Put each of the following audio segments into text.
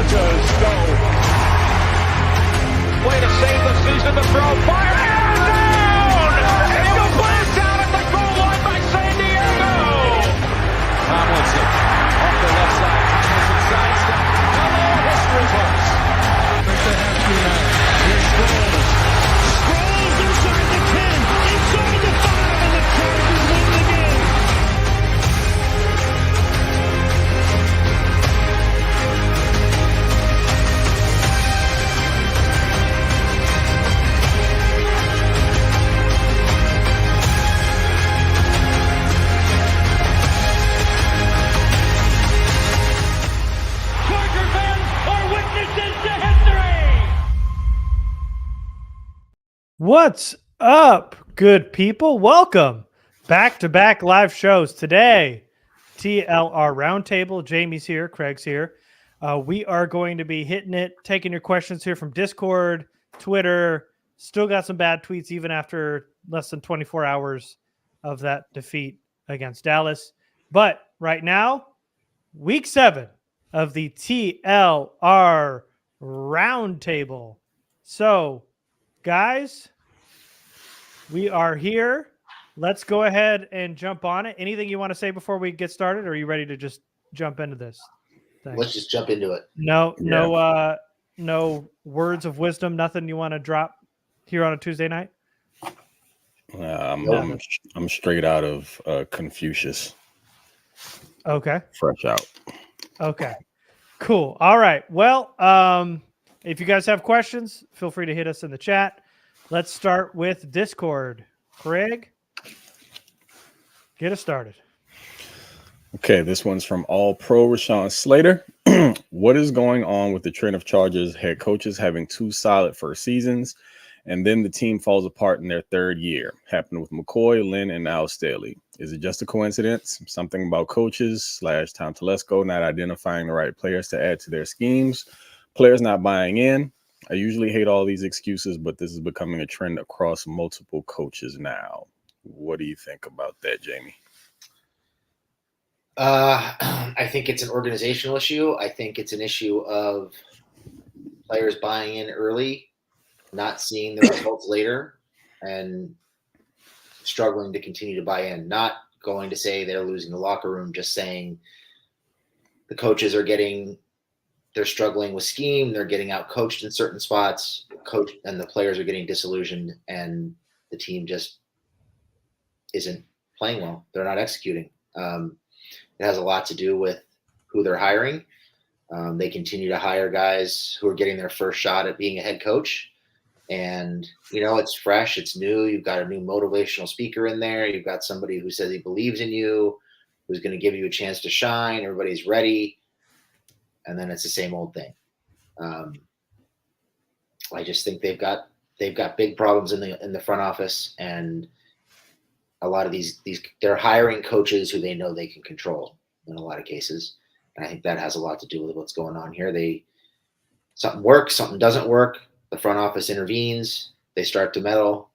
Chargers go. Way to save the season to throw. Fire down! Incomplete down at the goal line by San Diego. Tomlinson off the left side. Tomlinson sidestep. Hello, history books. Think they have to now. Here's Sproles. Sproles inside the 10, inside the 5, and the Chargers win the game. What's up, good people? Welcome back-to-back live shows today. TLR Roundtable. Jamie's here. Craig's here. We are going to be hitting it, taking your questions here from Discord, Twitter. Still got some bad tweets even after less than 24 hours of that defeat against Dallas. But right now, week 7 of the TLR Roundtable. So, guys, we are here. Let's go ahead and jump on it. Anything you want to say before we get started, or are you ready to just jump into this? Thanks. Let's just jump into it. No words of wisdom, nothing you want to drop here on a Tuesday night? I'm straight out of Confucius. Okay. Fresh out. Okay. Cool. All right. Well, if you guys have questions, feel free to hit us in the chat. Let's start with Discord. Craig, get us started. Okay, this one's from All Pro Rashawn Slater. What is going on with the trend of Chargers head coaches having 2 solid first seasons, and then the team falls apart in their 3rd year? Happened with McCoy, Lynn, and now Staley. Is it just a coincidence? Something about coaches / Tom Telesco not identifying the right players to add to their schemes? Players not buying in? I usually hate all these excuses, but this is becoming a trend across multiple coaches now. What do you think about that, Jamie? I think it's an organizational issue. I think it's an issue of players buying in early, not seeing the results later, and struggling to continue to buy in. Not going to say they're losing the locker room, just saying the coaches they're struggling with scheme. They're getting out coached in certain spots. And the players are getting disillusioned, and the team just isn't playing well. They're not executing. It has a lot to do with who they're hiring. They continue to hire guys who are getting their first shot at being a head coach. And, it's fresh. It's new. You've got a new motivational speaker in there. You've got somebody who says he believes in you, who's going to give you a chance to shine. Everybody's ready. And then it's the same old thing. I just think they've got big problems in the front office, and a lot of these they're hiring coaches who they know they can control in a lot of cases. And I think that has a lot to do with what's going on here. Something works, something doesn't work. The front office intervenes. They start to meddle,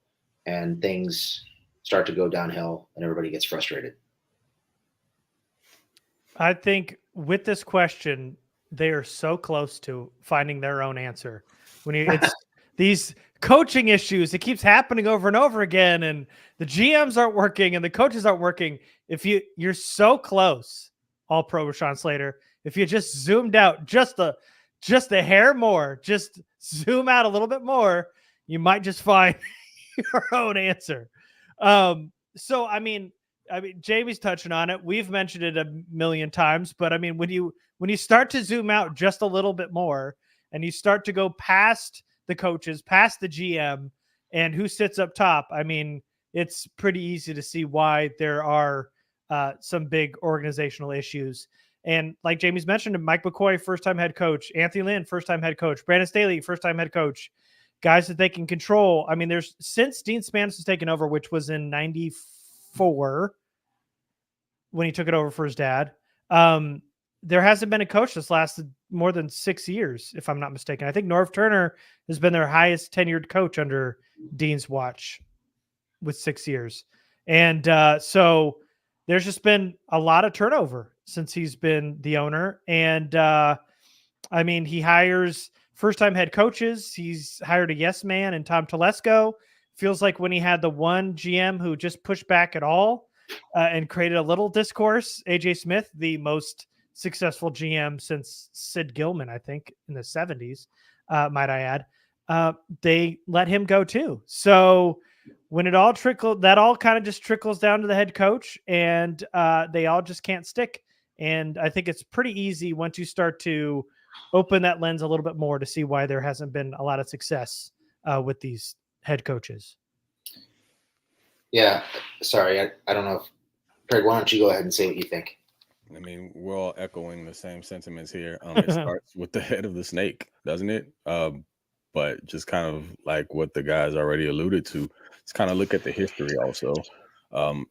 and things start to go downhill, and everybody gets frustrated. I think with this question, they are so close to finding their own answer. It's these coaching issues, it keeps happening over and over again, and the GMs aren't working and the coaches aren't working. If you're so close, All Pro Rashawn Slater, if you just zoomed out just a hair more, just zoom out a little bit more, you might just find your own answer. So I mean, Jamie's touching on it. We've mentioned it a million times, but I mean, when you start to zoom out just a little bit more and you start to go past the coaches, past the GM, and who sits up top, I mean, it's pretty easy to see why there are some big organizational issues. And like Jamie's mentioned, Mike McCoy, first-time head coach, Anthony Lynn, first-time head coach, Brandon Staley, first-time head coach, guys that they can control. I mean, since Dean Spanos has taken over, which was in 94 when he took it over for his dad, there hasn't been a coach that's lasted more than 6 years, if I'm not mistaken. I think Norv Turner has been their highest tenured coach under Dean's watch with 6 years. And so there's just been a lot of turnover since he's been the owner. And I mean, he hires first-time head coaches. He's hired a yes man and Tom Telesco. Feels like when he had the one GM who just pushed back at all and created a little discourse, AJ Smith, the most successful GM since Sid Gilman, I think, in the 70s, might I add. They let him go too. So when it all trickled, that all kind of just trickles down to the head coach, and they all just can't stick. And I think it's pretty easy once you start to open that lens a little bit more to see why there hasn't been a lot of success with these head coaches. Yeah, sorry, I don't know if Craig, why don't you go ahead and say what you think? I mean, we're all echoing the same sentiments here. It starts with the head of the snake, doesn't it? But just kind of like what the guys already alluded to, let's kind of look at the history also,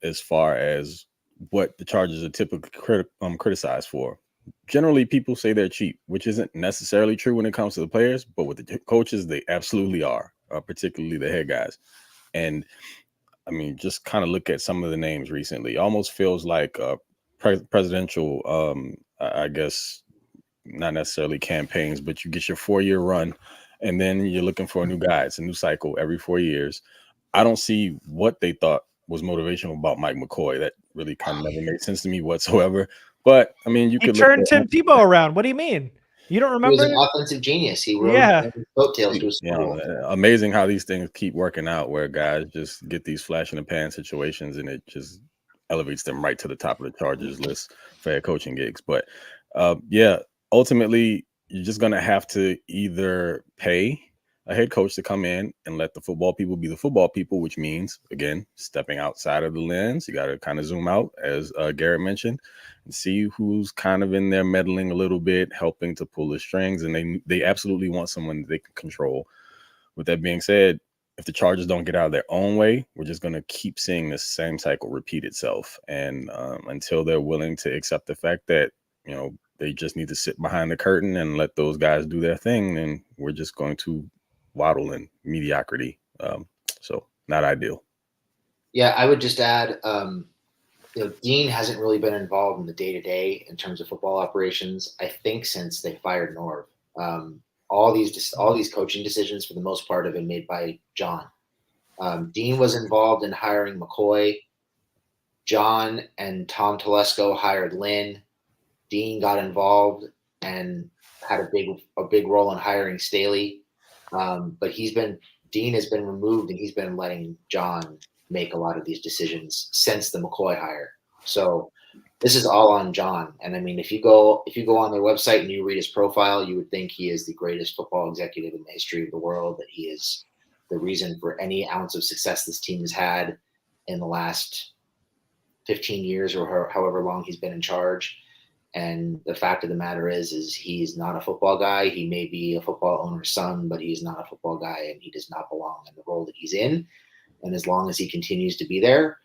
as far as what the Chargers are typically criticized for. Generally, people say they're cheap, which isn't necessarily true when it comes to the players, but with the coaches, they absolutely are, particularly the head guys. And I mean, just kind of look at some of the names recently. It almost feels like presidential, I guess, not necessarily campaigns, but you get your 4-year run, and then you're looking for a new guy. It's a new cycle every 4 years. I don't see what they thought was motivational about Mike McCoy. That really kind of never made sense to me whatsoever. But I mean, you He could turned look Tim Tebow around. What do you mean? You don't He was remember? an offensive genius. He rode his coattails to his you know, amazing how these things keep working out, where guys just get these flash in the pan situations, and it just elevates them right to the top of the Chargers list for head coaching gigs. But yeah, ultimately, you're just going to have to either pay a head coach to come in and let the football people be the football people, which means, again, stepping outside of the lens. You got to kind of zoom out, as Garrett mentioned, and see who's kind of in there meddling a little bit, helping to pull the strings. And they absolutely want someone they can control. With that being said, if the Chargers don't get out of their own way, we're just going to keep seeing this same cycle repeat itself. And until they're willing to accept the fact that, you know, they just need to sit behind the curtain and let those guys do their thing, then we're just going to waddle in mediocrity. So not ideal. Yeah, I would just add, Dean hasn't really been involved in the day-to-day in terms of football operations, I think, since they fired Norv. All these coaching decisions, for the most part, have been made by John. Dean was involved in hiring McCoy. John and Tom Telesco hired Lynn. Dean got involved and had a big role in hiring Staley. But Dean has been removed, and he's been letting John make a lot of these decisions since the McCoy hire. So this is all on John. And I mean, if you go on their website and you read his profile, you would think he is the greatest football executive in the history of the world, that he is the reason for any ounce of success this team has had in the last 15 years or however long he's been in charge. And the fact of the matter is he's not a football guy. He may be a football owner's son, but he's not a football guy, and he does not belong in the role that he's in. And as long as he continues to be there,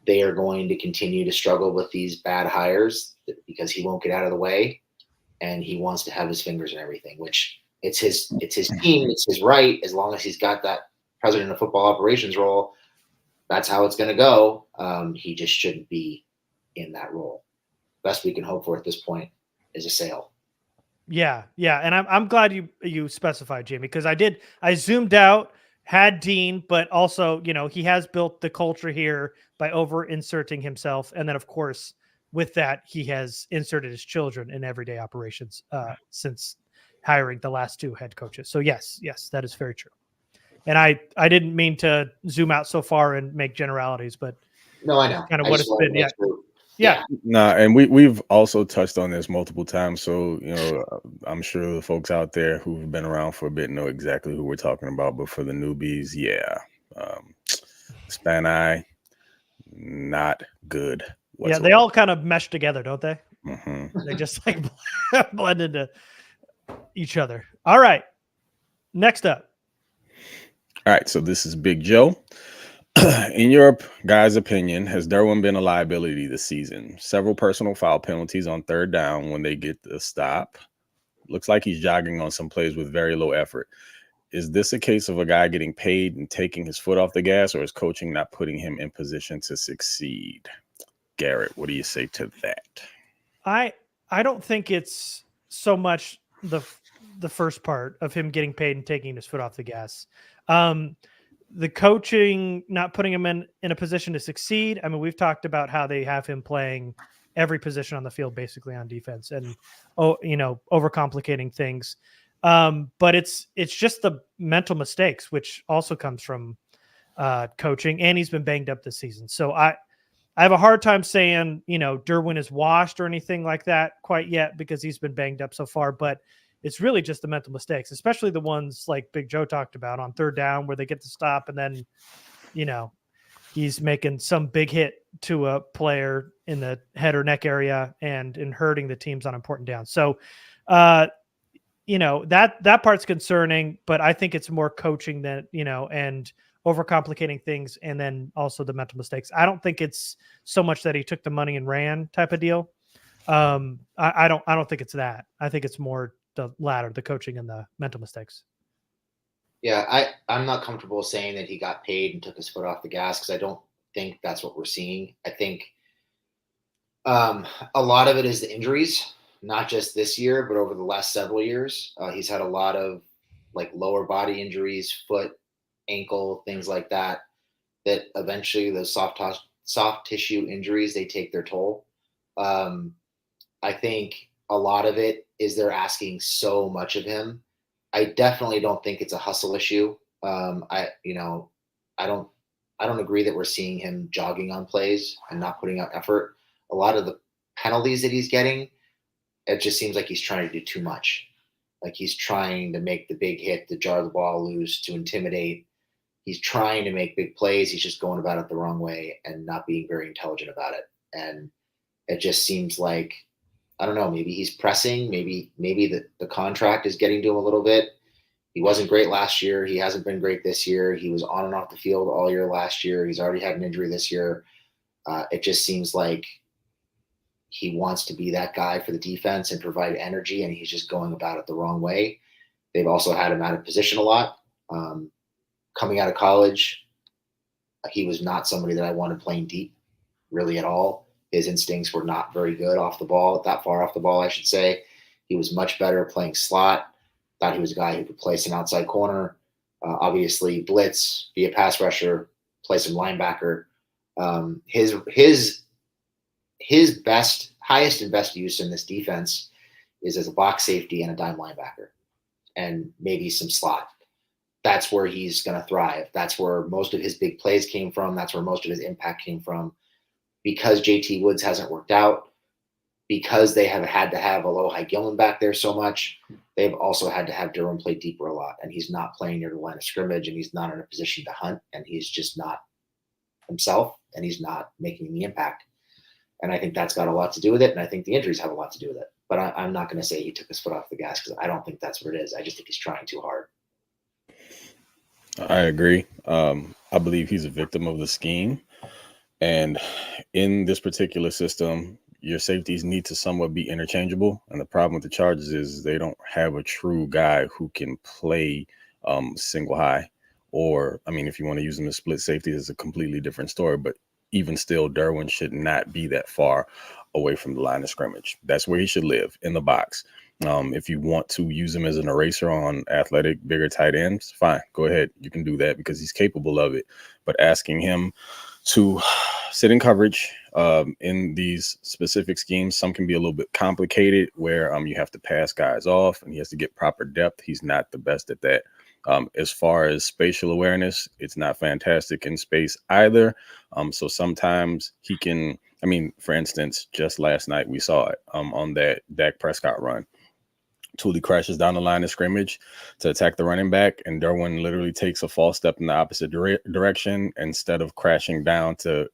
they are going to continue to struggle with these bad hires because he won't get out of the way, and he wants to have his fingers in everything, which it's his team. It's his right. As long as he's got that president of football operations role, that's how it's going to go. He just shouldn't be in that role. Best we can hope for at this point is a sale. Yeah. And I'm glad you specified, Jamie, because I zoomed out, had Dean, but also, you know, he has built the culture here by over inserting himself. And then, of course, with that, he has inserted his children in everyday operations since hiring the last two head coaches. So yes, that is very true. And I didn't mean to zoom out so far and make generalities, but no, I know kind of what it's been. Yeah. And we've also touched on this multiple times. So, you know, I'm sure the folks out there who've been around for a bit know exactly who we're talking about. But for the newbies, Span Eye, not good whatsoever. Yeah, they all kind of mesh together, don't they? Mm-hmm. They just like blend into each other. All right. Next up. All right. So this is Big Joe. In your guys' opinion, has Derwin been a liability this season? Several personal foul penalties on third down when they get the stop. Looks like he's jogging on some plays with very low effort. Is this a case of a guy getting paid and taking his foot off the gas, or is coaching not putting him in position to succeed? Garrett, what do you say to that? I don't think it's so much the first part of him getting paid and taking his foot off the gas. The coaching, not putting him in a position to succeed. I mean, we've talked about how they have him playing every position on the field, basically on defense, and overcomplicating things. But it's just the mental mistakes, which also comes from coaching, and he's been banged up this season. So I have a hard time saying, Derwin is washed or anything like that quite yet because he's been banged up so far, but it's really just the mental mistakes, especially the ones like Big Joe talked about on third down where they get to stop and then, he's making some big hit to a player in the head or neck area and hurting the teams on important downs. So, that part's concerning, but I think it's more coaching than, and overcomplicating things. And then also the mental mistakes. I don't think it's so much that he took the money and ran type of deal. I don't think it's that. I think it's more the latter, the coaching and the mental mistakes. Yeah, I'm not comfortable saying that he got paid and took his foot off the gas because I don't think that's what we're seeing. I think a lot of it is the injuries, not just this year, but over the last several years. He's had a lot of like lower body injuries, foot, ankle, things like that eventually those soft tissue injuries, they take their toll. I think a lot of it is they're asking so much of him. I definitely don't think it's a hustle issue. I don't agree that we're seeing him jogging on plays and not putting out effort. A lot of the penalties that he's getting, it just seems like he's trying to do too much. Like he's trying to make the big hit, to jar the ball loose, to intimidate. He's trying to make big plays. He's just going about it the wrong way and not being very intelligent about it. And it just seems like, I don't know, maybe he's pressing, maybe the contract is getting to him a little bit. He wasn't great last year. He hasn't been great this year. He was on and off the field all year last year. He's already had an injury this year. It just seems like he wants to be that guy for the defense and provide energy, and he's just going about it the wrong way. They've also had him out of position a lot. Coming out of college, he was not somebody that I wanted playing deep really at all. His instincts were not very good off the ball, that far off the ball, I should say. He was much better playing slot. Thought he was a guy who could play some outside corner, obviously blitz, be a pass rusher, play some linebacker. His highest and best use in this defense is as a box safety and a dime linebacker, and maybe some slot. That's where he's going to thrive. That's where most of his big plays came from. That's where most of his impact came from. Because JT Woods hasn't worked out, because they have had to have Alohi Gilman back there so much, they've also had to have Derwin play deeper a lot. And he's not playing near the line of scrimmage, and he's not in a position to hunt, and he's just not himself, and he's not making the impact. And I think that's got a lot to do with it, and I think the injuries have a lot to do with it. But I'm not going to say he took his foot off the gas because I don't think that's what it is. I just think he's trying too hard. I agree. I believe he's a victim of the scheme. And in this particular system, your safeties need to somewhat be interchangeable. And the problem with the Chargers is they don't have a true guy who can play single high. Or, I mean, if you want to use them as split safety, it's a completely different story. But even still, Derwin should not be that far away from the line of scrimmage. That's where he should live, in the box. If you want to use him as an eraser on athletic, bigger tight ends, fine, go ahead. You can do that because he's capable of it. But asking him to sit in coverage in these specific schemes, some can be a little bit complicated where you have to pass guys off and he has to get proper depth. He's not the best at that. As far as spatial awareness, it's not fantastic in space either. So sometimes he can, I mean, for instance, just last night we saw it on that Dak Prescott run. Tully crashes down the line of scrimmage to attack the running back, and Derwin literally takes a false step in the opposite direction instead of crashing down to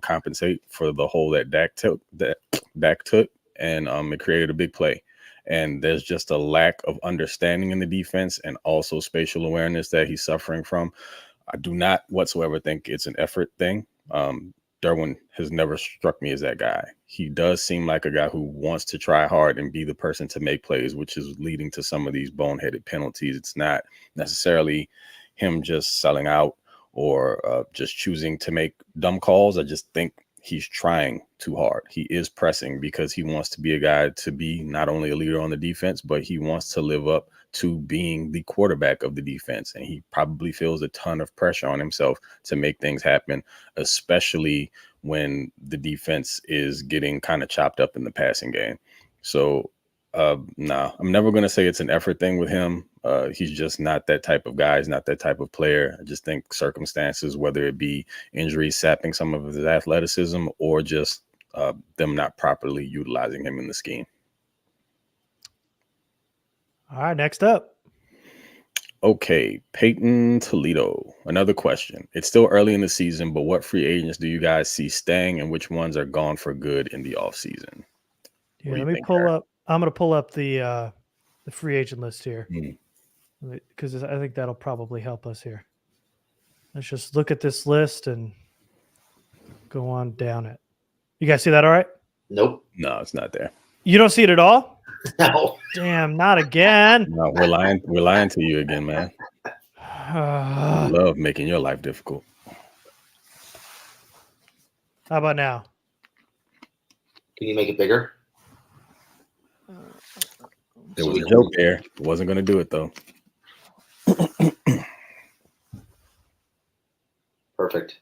compensate for the hole that Dak took, and it created a big play. And there's just a lack of understanding in the defense and also spatial awareness that he's suffering from. I do not whatsoever think it's an effort thing. Derwin has never struck me as that guy. He does seem like a guy who wants to try hard and be the person to make plays, which is leading to some of these boneheaded penalties. It's not necessarily him just selling out or just choosing to make dumb calls. I just think he's trying too hard. He is pressing because he wants to be a guy to be not only a leader on the defense, but he wants to live up to being the quarterback of the defense. And he probably feels a ton of pressure on himself to make things happen, especially when the defense is getting kind of chopped up in the passing game. So no, I'm never going to say it's an effort thing with him. He's just not that type of guy. He's not that type of player. I just think circumstances, whether it be injuries sapping some of his athleticism or just them not properly utilizing him in the scheme. All right, next up. Okay, Peyton Toledo. Another question. It's still early in the season, but what free agents do you guys see staying and which ones are gone for good in the offseason? Yeah, let me pull up. I'm going to pull up the free agent list here because I think that'll probably help us here. Let's just look at this list and go on down it. You guys see that all right? Nope. No, it's not there. You don't see it at all? No. Damn, not again. No, we're lying. We're lying to you again, man. I love making your life difficult. How about now? Can you make it bigger? There was a joke there. Wasn't going to do it, though. Perfect.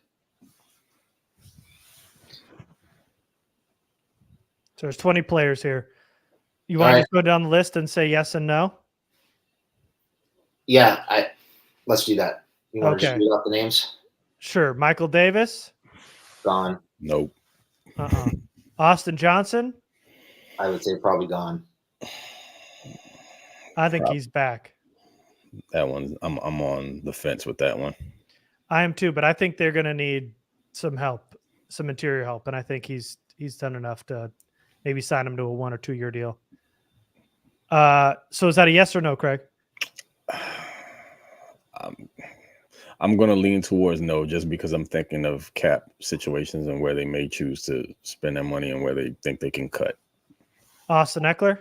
So there's 20 players here. You want to just go down the list and say yes and no? Yeah, let's do that. You want to just read out the names? Sure. Michael Davis? Gone. Nope. Austin Johnson? I would say probably gone. I think he's back. That one, I'm on the fence with that one. I am too, but I think they're going to need some help, some interior help, and I think he's done enough to maybe sign him to a 1 or 2 year deal. So is that a yes or no, Craig? I'm going to lean towards no, just because I'm thinking of cap situations and where they may choose to spend their money and where they think they can cut. Austin Eckler?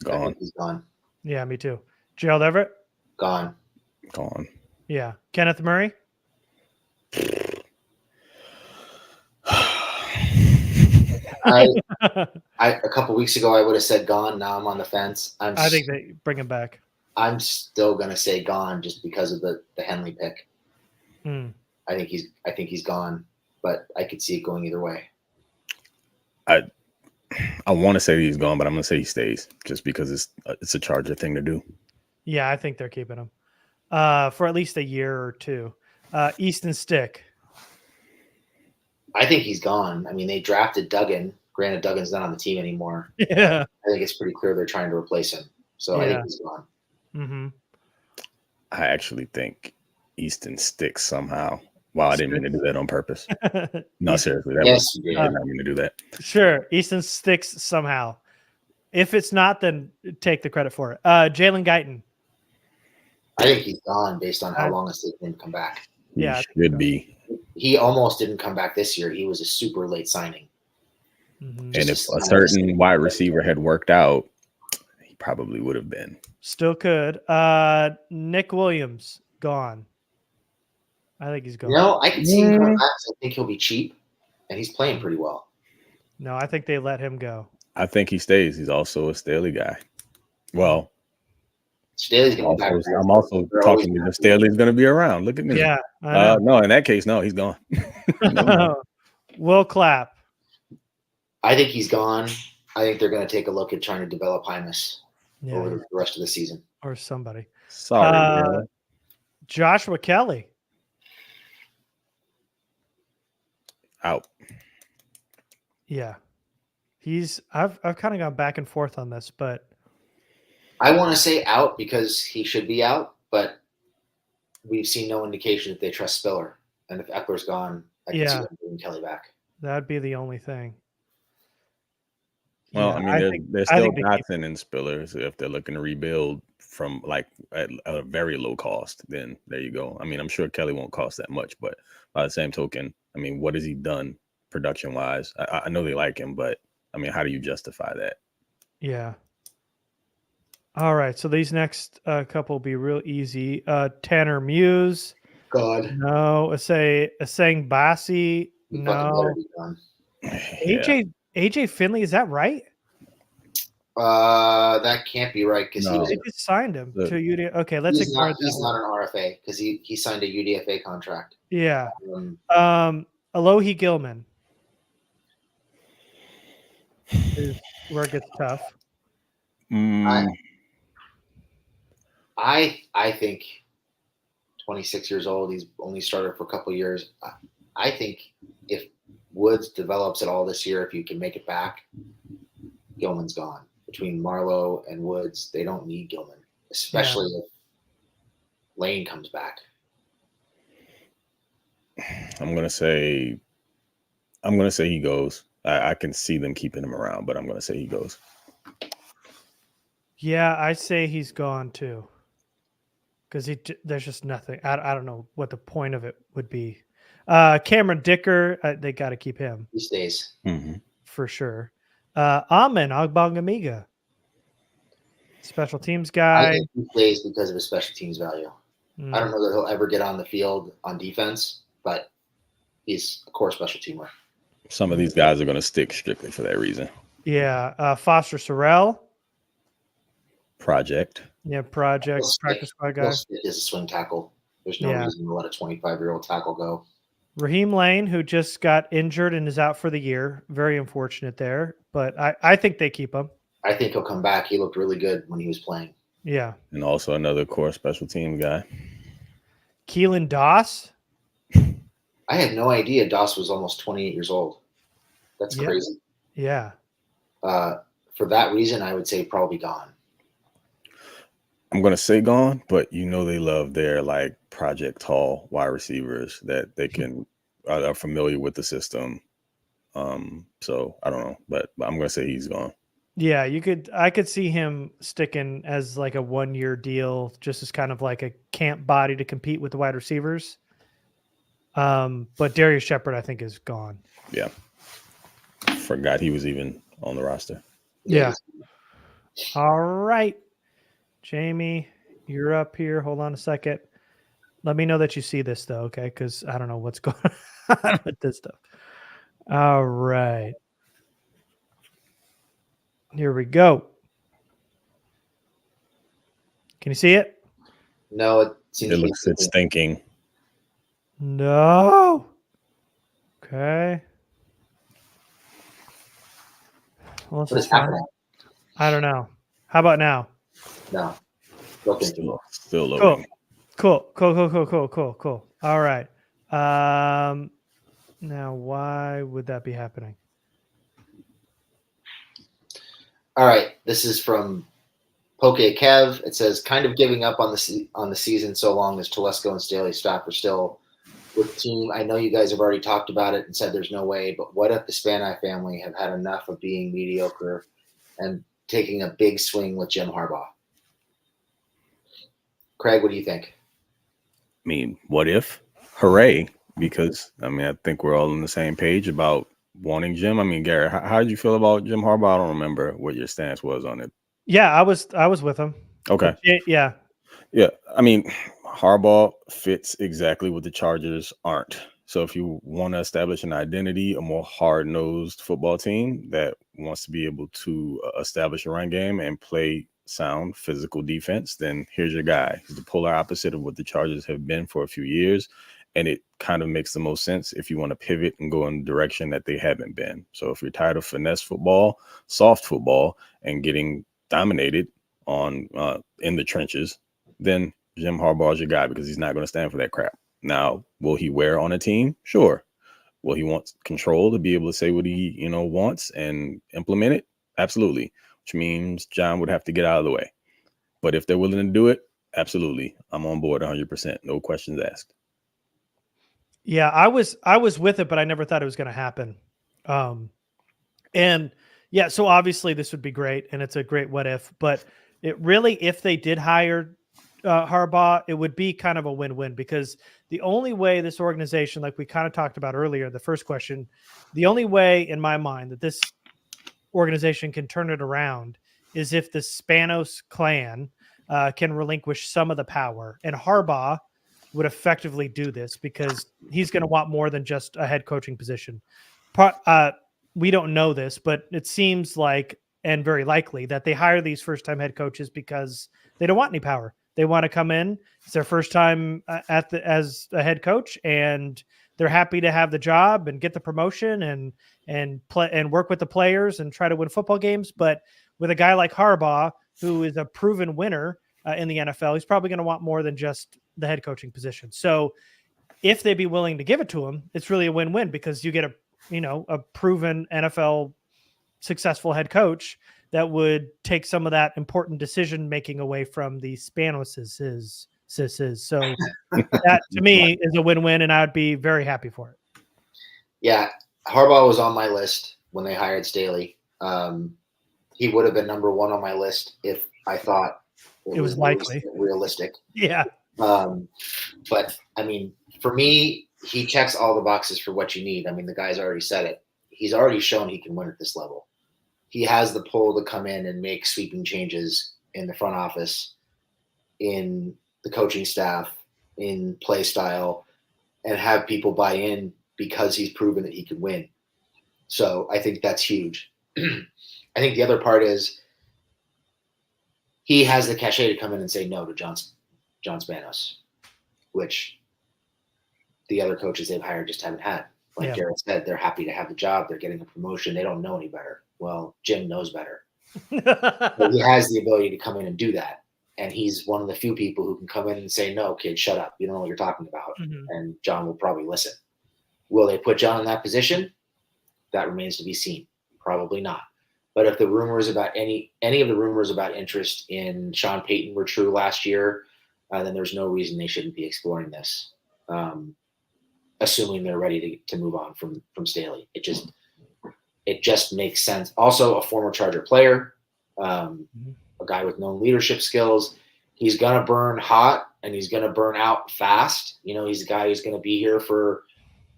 Gone. He's gone. Yeah, me too. Gerald Everett? Gone. Gone. Yeah. Kenneth Murray? A couple weeks ago I would have said gone. Now I'm on the fence. I think they bring him back. I'm still gonna say gone just because of the Henley pick. I think he's gone, but I could see it going either way. I want to say he's gone, but I'm gonna say he stays just because it's a Charger thing to do. Yeah, I think they're keeping him for at least a year or two. Easton Stick. I think he's gone. I mean, they drafted Duggan. Granted, Duggan's not on the team anymore. Yeah, I think it's pretty clear they're trying to replace him. So I think he's gone. Mm-hmm. I actually think Easton sticks somehow. Wow, I didn't mean to do that on purpose. No, seriously, I did not mean to do that. Sure, Easton sticks somehow. If it's not, then take the credit for it. Jalen Guyton. I think he's gone based on how long it's taken him to come back. He should be. He almost didn't come back this year. He was a super late signing. Mm-hmm. And if a certain wide receiver had worked out, he probably would have been. Still could. Nick Williams, gone. I think he's gone. No, I can see him coming back. I think he'll be cheap, and he's playing pretty well. No, I think they let him go. I think he stays. He's also a Staley guy. Well, Staley's going to be back. I'm also talking to Staley's going to be around. Look at me. Yeah. No, in that case, no, he's gone. Will Clapp. I think he's gone. I think they're going to take a look at trying to develop Hymus over the rest of the season. Or somebody. Sorry, Joshua Kelly. Out. Yeah. I've kind of gone back and forth on this, but I want to say out because he should be out, but we've seen no indication that they trust Spiller. And if Eckler's gone, I can see them bringing Kelly back. That'd be the only thing. Well, I mean, there's still Dotson and Spiller. So if they're looking to rebuild from like at a very low cost, then there you go. I mean, I'm sure Kelly won't cost that much, but by the same token, I mean, what has he done production wise? I know they like him, but I mean, how do you justify that? Yeah. All right. So these next couple will be real easy. Tanner Muse. God. No. Asang Basi. He fucking No. better be gone. AJ Finley, is that right? That can't be right because No. They just signed him The- to UD. Okay, let's he's ignore not that one. an RFA because he signed a UDFA contract. Yeah. Um, Alohi Gilman is where it gets tough. Mm, I think 26 years old. He's only started for a couple of years. I think if Woods develops at all this year, if you can make it back, Gilman's gone. Between Marlowe and Woods, they don't need Gilman, especially if Lane comes back. I'm gonna say he goes. I can see them keeping him around, but I'm gonna say he goes. Yeah, I say he's gone too. Because there's just nothing. I don't know what the point of it would be. Cameron Dicker, they got to keep him He stays. Mm-hmm. for sure. Amen Ogbongamiga, special teams I guy. think he stays because of his special teams value. I don't know that he'll ever get on the field on defense, but he's a core special teamer. Some of these guys are gonna stick strictly for that reason. Yeah, Foster Sorrell. Project. Yeah, project practice squad guy. He'll stick as a swing tackle. There's no reason to let a 25-year-old tackle go. Raheem Lane, who just got injured and is out for the year. Very unfortunate there, but I think they keep him. I think he'll come back. He looked really good when he was playing. Yeah. And also another core special team guy. Keelan Doss. I had no idea Doss was almost 28 years old. That's crazy. Yeah. For that reason, I would say probably gone. I'm gonna say gone, but they love their like project tall wide receivers that they can are familiar with the system. So I don't know, but I'm gonna say he's gone. Yeah, I could see him sticking as like a 1-year deal, just as kind of like a camp body to compete with the wide receivers. But Darius Shepard, I think, is gone. Yeah. Forgot he was even on the roster. Yeah. All right. Jamie, you're up here. Hold on a second. Let me know that you see this, though, okay? Because I don't know what's going on with this stuff. All right. Here we go. Can you see it? No, it seems It to be looks it's thinking. No. Okay. Well, What is happening? I don't know. How about now? No. Look into it. Still loading. Cool. All right. Now, why would that be happening? All right. This is from Poke Kev. It says, kind of giving up on the season so long as Telesco and Staley staff are still with the team. I know you guys have already talked about it and said there's no way, but what if the Spanai family have had enough of being mediocre and taking a big swing with Jim Harbaugh? Craig, what do you think? I mean, what if? Hooray. Because, I think we're all on the same page about wanting Jim. Garrett, how did you feel about Jim Harbaugh? I don't remember what your stance was on it. Yeah, I was with him. Okay. Yeah. Yeah. Harbaugh fits exactly what the Chargers aren't. So if you want to establish an identity, a more hard-nosed football team that wants to be able to establish a run game and play sound physical defense, then here's your guy. He's the polar opposite of what the Chargers have been for a few years. And it kind of makes the most sense if you want to pivot and go in the direction that they haven't been. So if you're tired of finesse football, soft football, and getting dominated on in the trenches, then Jim Harbaugh is your guy because he's not going to stand for that crap. Now, will he wear on a team? Sure. Will he want control to be able to say what he wants and implement it? Absolutely. Which means John would have to get out of the way. But if they're willing to do it, absolutely. I'm on board 100%. No questions asked. Yeah, I was with it, but I never thought it was going to happen. And yeah, so obviously this would be great, and it's a great what if. But it really, if they did hire Harbaugh, it would be kind of a win-win, because the only way this organization, like we kind of talked about earlier, the first question, the only way in my mind that this organization can turn it around is if the Spanos clan can relinquish some of the power, and Harbaugh would effectively do this because he's going to want more than just a head coaching position. We don't know this, but it seems like, and very likely, that they hire these first-time head coaches because they don't want any power. They want to come in. It's their first time as a head coach, and they're happy to have the job and get the promotion and play and work with the players and try to win football games. But with a guy like Harbaugh, who is a proven winner in the NFL, he's probably going to want more than just the head coaching position. So if they'd be willing to give it to him, it's really a win-win because you get a proven NFL successful head coach that would take some of that important decision making away from the Spanos. So that to me is a win-win, and I'd be very happy for it. Yeah, Harbaugh was on my list when they hired Staley. He would have been number one on my list if I thought it was likely realistic. Yeah. But I mean, for me, he checks all the boxes for what you need. I mean, the guy's already said it. He's already shown he can win at this level. He has the pull to come in and make sweeping changes in the front office, in the coaching staff, in play style, and have people buy in because he's proven that he can win. So I think that's huge. I think the other part is he has the cachet to come in and say no to John Spanos, which the other coaches they've hired just haven't had. Like Garrett said, they're happy to have the job. They're getting a promotion. They don't know any better. Well, Jim knows better. But he has the ability to come in and do that. And he's one of the few people who can come in and say, no, kid, shut up. You don't know what you're talking about. Mm-hmm. And John will probably listen. Will they put John in that position? That remains to be seen. Probably not. But if the rumors about any of the rumors about interest in Sean Payton were true last year, then there's no reason they shouldn't be exploring this, assuming they're ready to move on from Staley. It just makes sense. Also, a former Charger player, a guy with known leadership skills. He's going to burn hot and he's going to burn out fast. You know, he's a guy who's going to be here for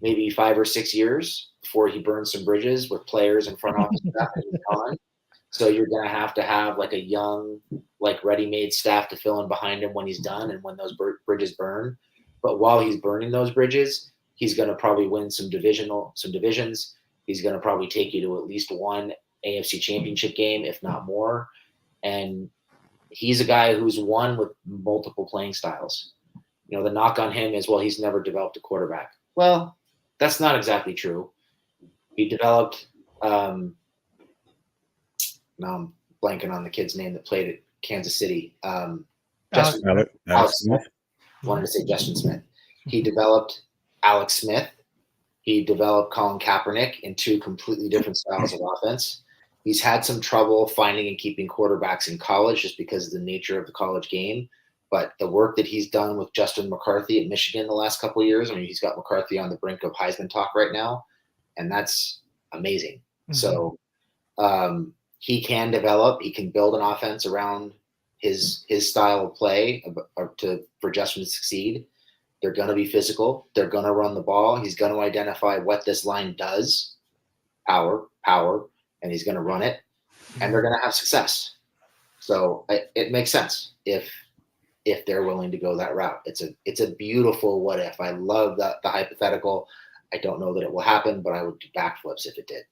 maybe 5 or 6 years before he burns some bridges with players and front office staff and he's gone. So you're going to have like a young, like ready-made staff to fill in behind him when he's done and when those bridges burn. But while he's burning those bridges, he's going to probably win some divisions. He's going to probably take you to at least one AFC championship game, if not more. And he's a guy who's won with multiple playing styles. You know, the knock on him is, well, he's never developed a quarterback. Well, that's not exactly true. He developed now I'm blanking on the kid's name that played at Kansas City. Alex Smith. Wanted to say Justin Smith. He developed Alex Smith. He developed Colin Kaepernick in 2 completely different styles of offense. He's had some trouble finding and keeping quarterbacks in college just because of the nature of the college game. But the work that he's done with Justin McCarthy at Michigan the last couple of years, I mean, he's got McCarthy on the brink of Heisman talk right now, and that's amazing. Mm-hmm. So he can develop. He can build an offense around his style of play for Justin to succeed. They're going to be physical. They're going to run the ball. He's going to identify what this line does, power, and he's going to run it, and they're going to have success. So it makes sense if they're willing to go that route. It's a beautiful what if. I love the hypothetical. I don't know that it will happen, but I would do backflips if it did.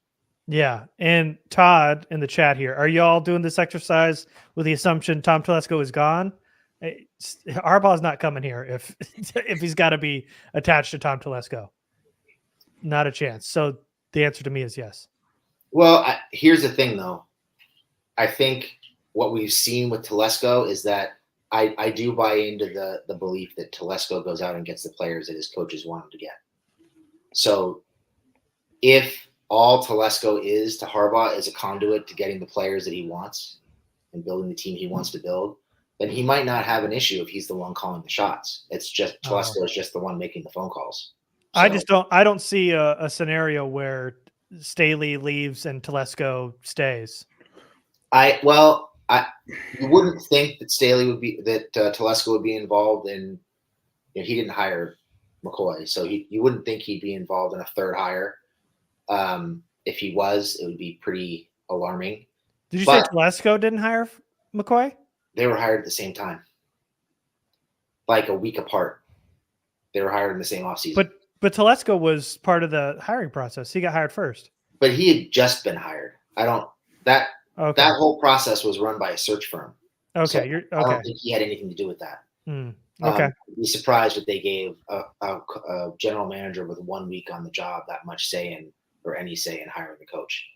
Yeah. And Todd in the chat here, are y'all doing this exercise with the assumption Tom Telesco is gone? Harbaugh's not coming here if he's got to be attached to Tom Telesco. Not a chance. So the answer to me is yes. Well, here's the thing, though. I think what we've seen with Telesco is that I do buy into the belief that Telesco goes out and gets the players that his coaches want him to get. So if all Telesco is to Harbaugh is a conduit to getting the players that he wants and building the team he wants to build, then he might not have an issue if he's the one calling the shots. It's just Telesco is just the one making the phone calls. So, I don't see a scenario where Staley leaves and Telesco stays. You wouldn't think that Telesco would be involved in. You know, he didn't hire McCoy, so you wouldn't think he'd be involved in a third hire. If he was, it would be pretty alarming. Did you say Telesco didn't hire McCoy? They were hired at the same time, like a week apart. They were hired in the same offseason. But Telesco was part of the hiring process. He got hired first. But he had just been hired. That whole process was run by a search firm. Okay, So you're okay. I don't think he had anything to do with that. Okay. I'd be surprised if they gave a general manager with 1 week on the job that much say or any say in hiring the coach.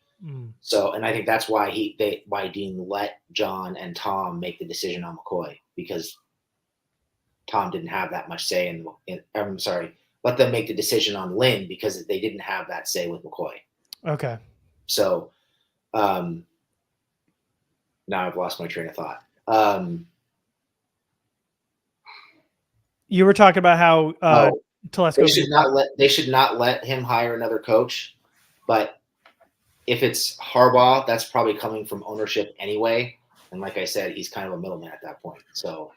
So, and I think that's why Dean let John and Tom make the decision on McCoy, because Tom didn't have that much say let them make the decision on Lynn because they didn't have that say with McCoy. Okay. So, now I've lost my train of thought. You were talking about how Telesco they should not let him hire another coach, but if it's Harbaugh, that's probably coming from ownership anyway. And like I said, he's kind of a middleman at that point. So,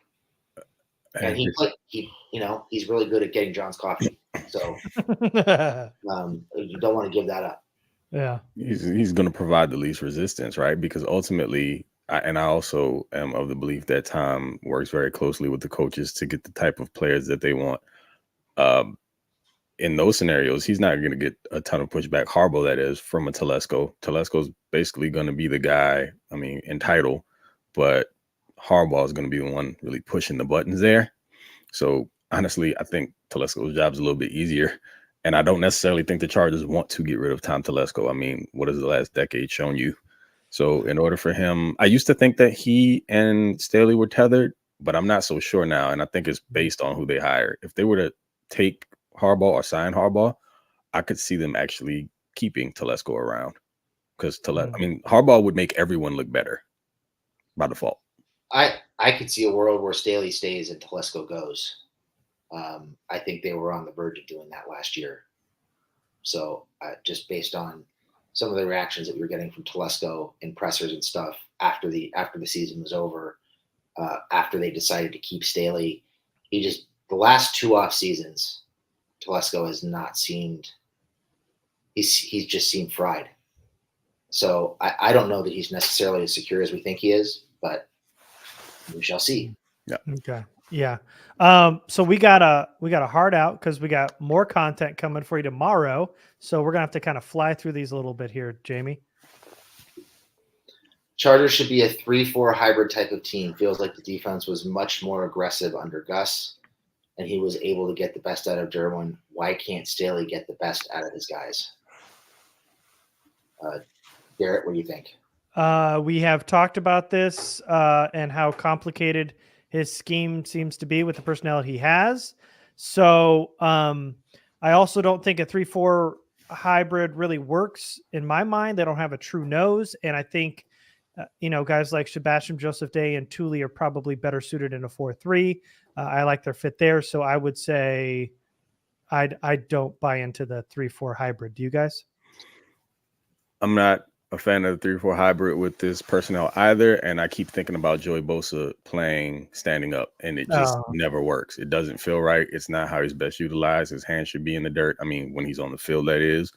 and he's really good at getting John's coffee. So, you don't want to give that up. Yeah, he's going to provide the least resistance, right? Because ultimately, I also am of the belief that Tom works very closely with the coaches to get the type of players that they want. In those scenarios, he's not going to get a ton of pushback. Harbaugh, that is, from a Telesco. Telesco's basically going to be the guy, in title, but Harbaugh is going to be the one really pushing the buttons there. So honestly, I think Telesco's job's a little bit easier. And I don't necessarily think the Chargers want to get rid of Tom Telesco. What has the last decade shown you? So in order for him, I used to think that he and Staley were tethered, but I'm not so sure now. And I think it's based on who they hire. If they were to take Harbaugh or sign Harbaugh, I could see them actually keeping Telesco around, because Harbaugh would make everyone look better by default. I could see a world where Staley stays and Telesco goes. I think they were on the verge of doing that last year. So just based on some of the reactions that we were getting from Telesco in pressers and stuff after the season was over, after they decided to keep Staley, the last 2 off seasons, Telesco has not seemed. He's just seemed fried. So I don't know that he's necessarily as secure as we think he is, but we shall see. Yeah. Okay. Yeah. So we got a hard out because we got more content coming for you tomorrow. So we're gonna have to kind of fly through these a little bit here, Jamie. Chargers should be a 3-4 hybrid type of team. Feels like the defense was much more aggressive under Gus, and he was able to get the best out of Derwin. Why can't Staley get the best out of his guys? Garrett, what do you think? We have talked about this and how complicated his scheme seems to be with the personnel he has. So I also don't think a 3-4 hybrid really works in my mind. They don't have a true nose. And I think, guys like Sebastian Joseph Day and Thule are probably better suited in a 4-3. I like their fit there. So I would say I don't buy into the 3-4 hybrid. Do you guys? I'm not a fan of the 3-4 hybrid with this personnel either. And I keep thinking about Joey Bosa playing standing up, and it just never works. It doesn't feel right. It's not how he's best utilized. His hands should be in the dirt. When he's on the field, that is,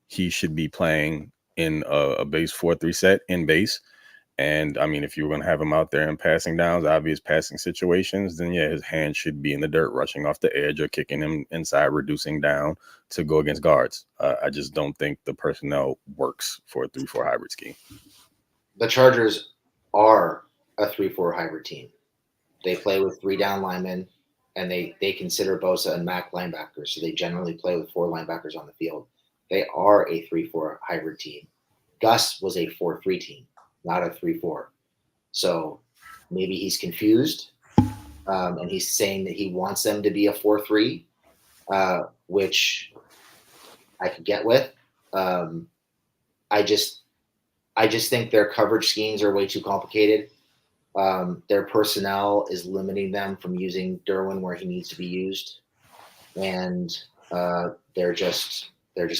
he should be playing in a base 4-3 set in base. And if you were going to have him out there in passing downs, obvious passing situations, then yeah, his hands should be in the dirt, rushing off the edge or kicking him inside, reducing down to go against guards. I just don't think the personnel works for a 3-4 hybrid scheme. The Chargers are a 3-4 hybrid team. They play with 3 down linemen, and they consider Bosa and Mack linebackers, so they generally play with 4 linebackers on the field. They are a 3-4 hybrid team. Gus was a 4-3 team, not a 3-4. So maybe he's confused, and he's saying that he wants them to be a 4-3, which I could get with. I just think their coverage schemes are way too complicated. Their personnel is limiting them from using Derwin where he needs to be used, and they're just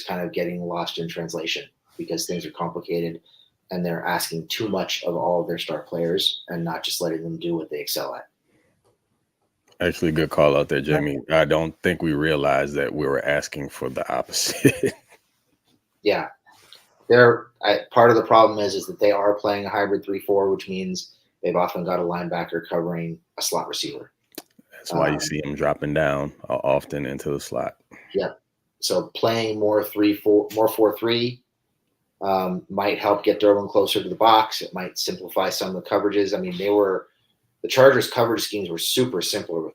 kind of getting lost in translation because things are complicated, and they're asking too much of all of their star players and not just letting them do what they excel at. Actually, good call out there, Jamie. I don't think we realized that we were asking for the opposite. Yeah. Part of the problem is that they are playing a hybrid 3-4, which means they've often got a linebacker covering a slot receiver. That's why you see him dropping down often into the slot. Yeah. So playing more 4-3 might help get Derwin closer to the box. It might simplify some of the coverages. I mean, the Chargers' coverage schemes were super simple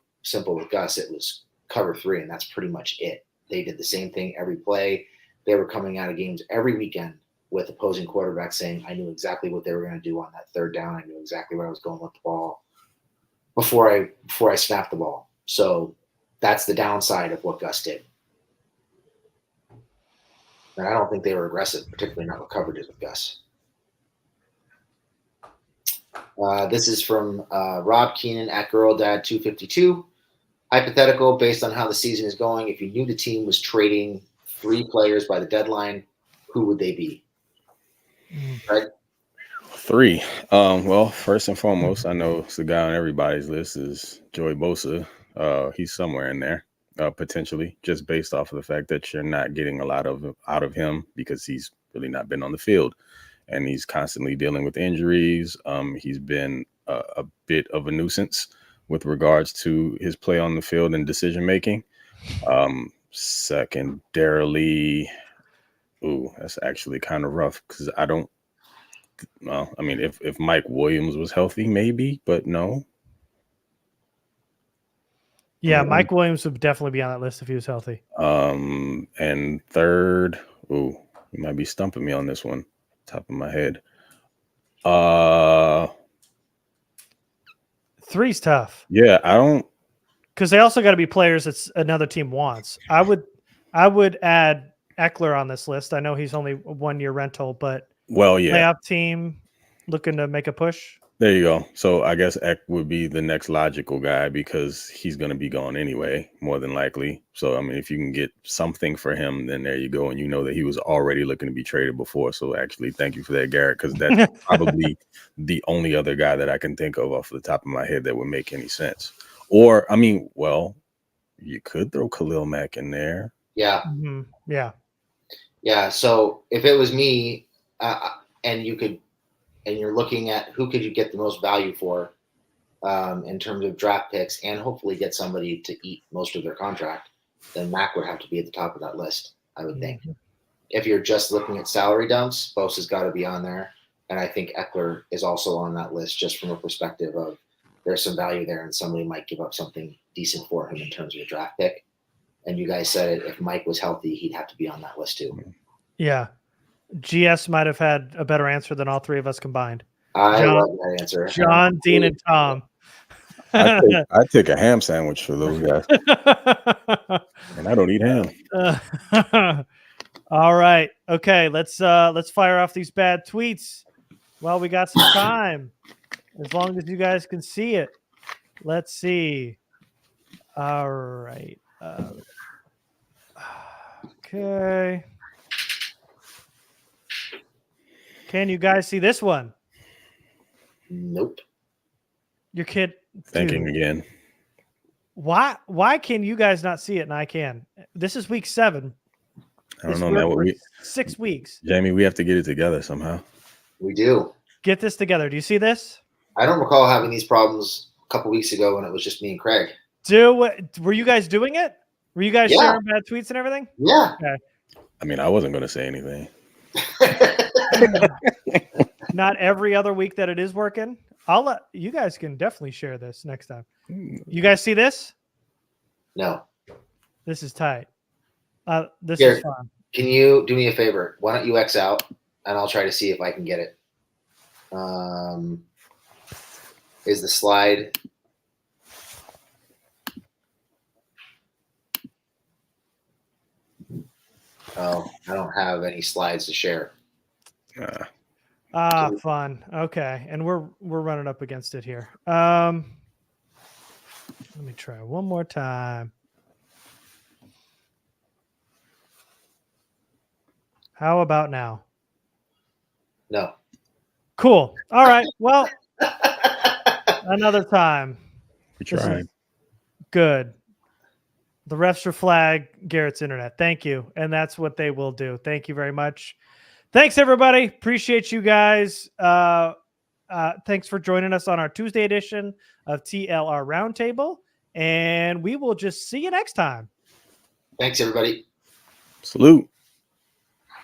with Gus. It was cover 3, and that's pretty much it. They did the same thing every play. They were coming out of games every weekend with opposing quarterbacks saying, I knew exactly what they were going to do on that third down. I knew exactly where I was going with the ball before I snapped the ball. So that's the downside of what Gus did. And I don't think they were aggressive, particularly not with coverages with Gus. This is from Rob Keenan at GirlDad252. Hypothetical, based on how the season is going, if you knew the team was trading 3 players by the deadline, who would they be? Right? 3. Well, first and foremost, I know it's the guy on everybody's list is Joey Bosa. He's somewhere in there, potentially, just based off of the fact that you're not getting a lot out of him because he's really not been on the field, and he's constantly dealing with injuries. He's been a bit of a nuisance with regards to his play on the field and decision making. Secondarily, that's actually kind of rough because I don't. Well, I mean, if Mike Williams was healthy, maybe, but no. Yeah, Mike Williams would definitely be on that list if he was healthy. And third, you might be stumping me on this one, top of my head. 3's tough. Yeah, I don't. Because they also got to be players that another team wants. I would add Eckler on this list. I know he's only a 1-year rental, but playoff team looking to make a push. There you go. So I guess Eck would be the next logical guy because he's going to be gone anyway, more than likely. So, I mean, if you can get something for him, then there you go. And you know that he was already looking to be traded before. So actually, thank you for that, Garrett, because that's probably the only other guy that I can think of off the top of my head that would make any sense. Or, I mean, well, you could throw Khalil Mack in there. Yeah. Mm-hmm. Yeah. Yeah. So if it was me, and you're looking at who could you get the most value for in terms of draft picks and hopefully get somebody to eat most of their contract, then Mack would have to be at the top of that list, I would think. Mm-hmm. If you're just looking at salary dumps, Bosa's got to be on there. And I think Eckler is also on that list just from a perspective of there's some value there and somebody might give up something decent for him in terms of a draft pick. And you guys said it, if Mike was healthy, he'd have to be on that list too. Yeah. GS might have had a better answer than all 3 of us combined. I love that answer. John, Dean, and Tom. I'd take a ham sandwich for those guys. And I don't eat ham. All right. Okay, let's fire off these bad tweets while we got some time. As long as you guys can see it. Let's see. All right. Okay. Can you guys see this one? Nope. Your kid thinking again. Why can you guys not see it and I can? This is week 7. I don't know, man. 6 weeks. Jamie, we have to get it together somehow. We do. Get this together. Do you see this? I don't recall having these problems a couple weeks ago when it was just me and Craig. Were you guys doing it? Were you guys sharing bad tweets and everything? Yeah. Okay. I mean, I wasn't going to say anything. Not every other week that it is working. You guys can definitely share this next time. You guys see this? No. This is tight. This Garrett, is fun. Can you do me a favor? Why don't you X out and I'll try to see if I can get it. Is the slide? Oh, I don't have any slides to share. Fun. Okay, and we're running up against it here. Let me try one more time. How about now? No. Cool. All right. Well, another time. We tried. Good. The refs will flag Garrett's internet. Thank you. And that's what they will do. Thank you very much. Thanks, everybody. Appreciate you guys. Thanks for joining us on our Tuesday edition of TLR Roundtable. And we will just see you next time. Thanks, everybody. Salute.